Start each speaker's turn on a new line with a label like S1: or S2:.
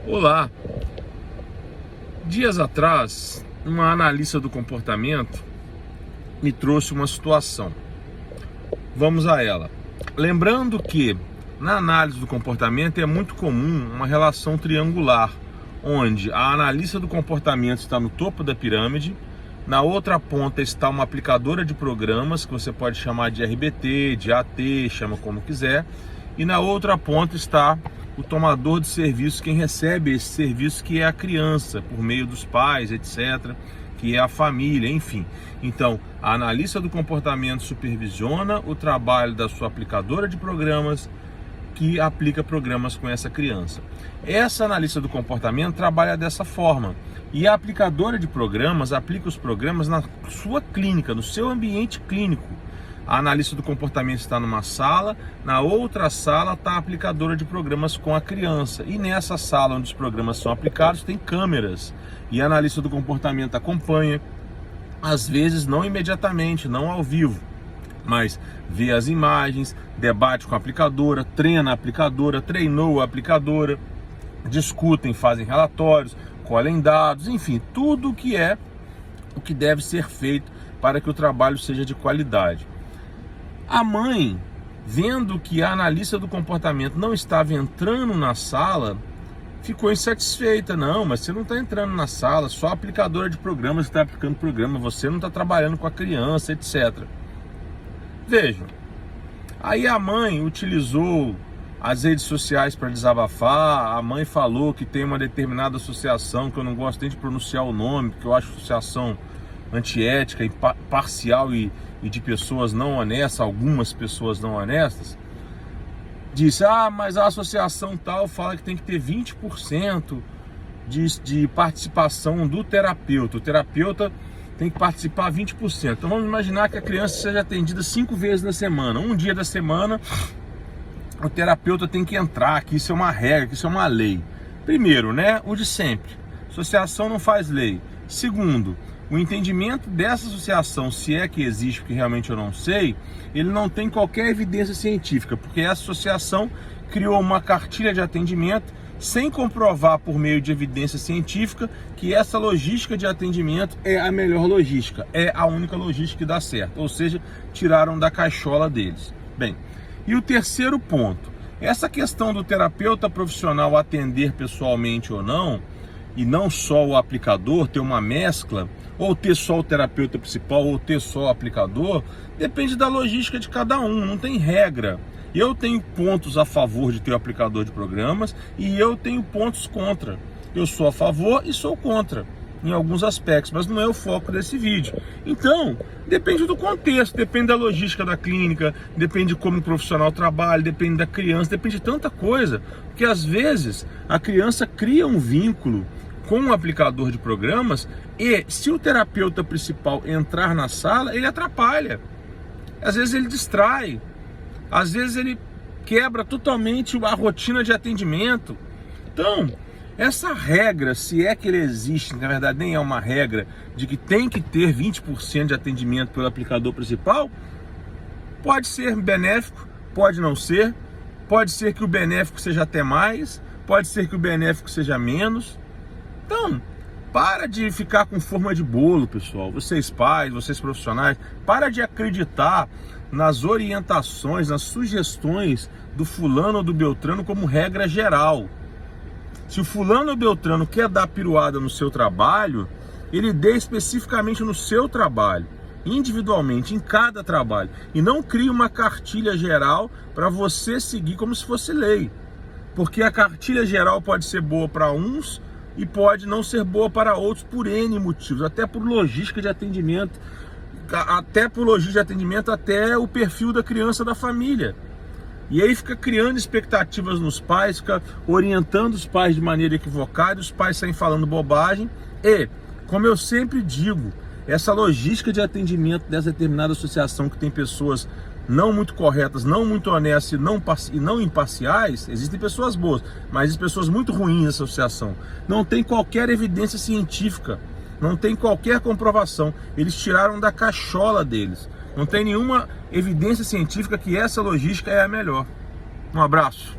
S1: Olá! Dias atrás, uma analista do comportamento me trouxe uma situação. Vamos a ela. Lembrando que na análise do comportamento é muito comum uma relação triangular, onde a analista do comportamento está no topo da pirâmide, na outra ponta está uma aplicadora de programas, que você pode chamar de RBT, de AT, chama como quiser, e na outra ponta está o tomador de serviço, quem recebe esse serviço, que é a criança, por meio dos pais, etc., que é a família, enfim. Então, a analista do comportamento supervisiona o trabalho da sua aplicadora de programas, que aplica programas com essa criança. Essa analista do comportamento trabalha dessa forma, e a aplicadora de programas aplica os programas na sua clínica, no seu ambiente clínico. A analista do comportamento está numa sala, na outra sala está a aplicadora de programas com a criança. E nessa sala onde os programas são aplicados tem câmeras. E a analista do comportamento acompanha, às vezes não imediatamente, não ao vivo, mas vê as imagens, debate com a aplicadora, treina a aplicadora, treinou a aplicadora, discutem, fazem relatórios, colhem dados, enfim, tudo o que deve ser feito para que o trabalho seja de qualidade. A mãe, vendo que a analista do comportamento não estava entrando na sala, ficou insatisfeita. Não, mas você não está entrando na sala, só a aplicadora de programas está aplicando programa, você não está trabalhando com a criança, etc. Vejam, aí a mãe utilizou as redes sociais para desabafar. A mãe falou que tem uma determinada associação, que eu não gosto nem de pronunciar o nome, porque eu acho associação antiética, parcial e de pessoas não honestas, algumas pessoas não honestas. Disse, mas a associação tal fala que tem que ter 20% de participação do terapeuta. O terapeuta tem que participar 20%. Então vamos imaginar que a criança seja atendida 5 vezes na semana. Um dia da semana o terapeuta tem que entrar, que isso é uma regra, que isso é uma lei. Primeiro, né, o de sempre. Associação não faz lei. Segundo, o entendimento dessa associação, se é que existe, porque realmente eu não sei, ele não tem qualquer evidência científica, porque essa associação criou uma cartilha de atendimento sem comprovar por meio de evidência científica que essa logística de atendimento é a melhor logística, é a única logística que dá certo, ou seja, tiraram da cachola deles. Bem, e o terceiro ponto, essa questão do terapeuta profissional atender pessoalmente ou não, e não só o aplicador, ter uma mescla, ou ter só o terapeuta principal, ou ter só o aplicador, depende da logística de cada um, não tem regra. Eu tenho pontos a favor de ter o aplicador de programas e eu tenho pontos contra. Eu sou a favor e sou contra em alguns aspectos, mas não é o foco desse vídeo. Então, depende do contexto, depende da logística da clínica, depende de como o profissional trabalha, depende da criança, depende de tanta coisa, porque às vezes a criança cria um vínculo com o aplicador de programas e se o terapeuta principal entrar na sala, ele atrapalha. Às vezes ele distrai, às vezes ele quebra totalmente a rotina de atendimento. Então, essa regra, se é que ele existe, na verdade nem é uma regra, de que tem que ter 20% de atendimento pelo aplicador principal, pode ser benéfico, pode não ser, pode ser que o benéfico seja até mais, pode ser que o benéfico seja menos. Então, para de ficar com forma de bolo, pessoal. Vocês pais, vocês profissionais, para de acreditar nas orientações, nas sugestões do fulano ou do beltrano como regra geral. Se o fulano ou beltrano quer dar piruada no seu trabalho, ele dê especificamente no seu trabalho, individualmente, em cada trabalho. E não crie uma cartilha geral para você seguir como se fosse lei. Porque a cartilha geral pode ser boa para uns e pode não ser boa para outros por N motivos, até por logística de atendimento, até o perfil da criança, da família. E aí fica criando expectativas nos pais, fica orientando os pais de maneira equivocada, os pais saem falando bobagem. E, como eu sempre digo, essa logística de atendimento dessa determinada associação que tem pessoas não muito corretas, não muito honestas e não imparciais, existem pessoas boas, mas existem pessoas muito ruins nessa associação. Não tem qualquer evidência científica, não tem qualquer comprovação. Eles tiraram da cachola deles. Não tem nenhuma evidência científica que essa logística é a melhor. Um abraço.